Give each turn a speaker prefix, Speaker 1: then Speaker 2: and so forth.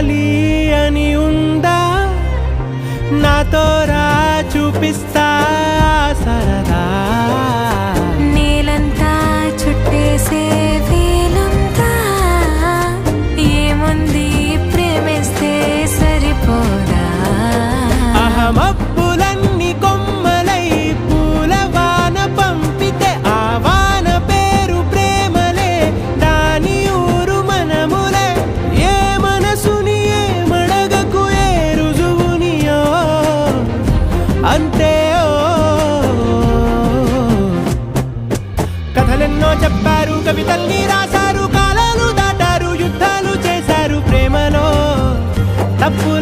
Speaker 1: చేయాలి అని ఉందా నాతో రా చూపిస్తా సరదా
Speaker 2: నేలంతా చుట్టేసే వేలంతా ఏముంది ప్రేమిస్తే సరిపోదా
Speaker 1: అహమప్పులన్నీ కొమ్మలై పూలవాన పంపితే ఆ వాన పేరు ప్రేమలే దాని ఊరు మనములే ఏ మనసుని ఏ మడగకు ఏ రుజువునియో అంతే కథలెన్నో చెప్పారు కవితల్ని రాశారు కాలాలు దాటారు యుద్ధాలు చేశారు ప్రేమలో తప్పుల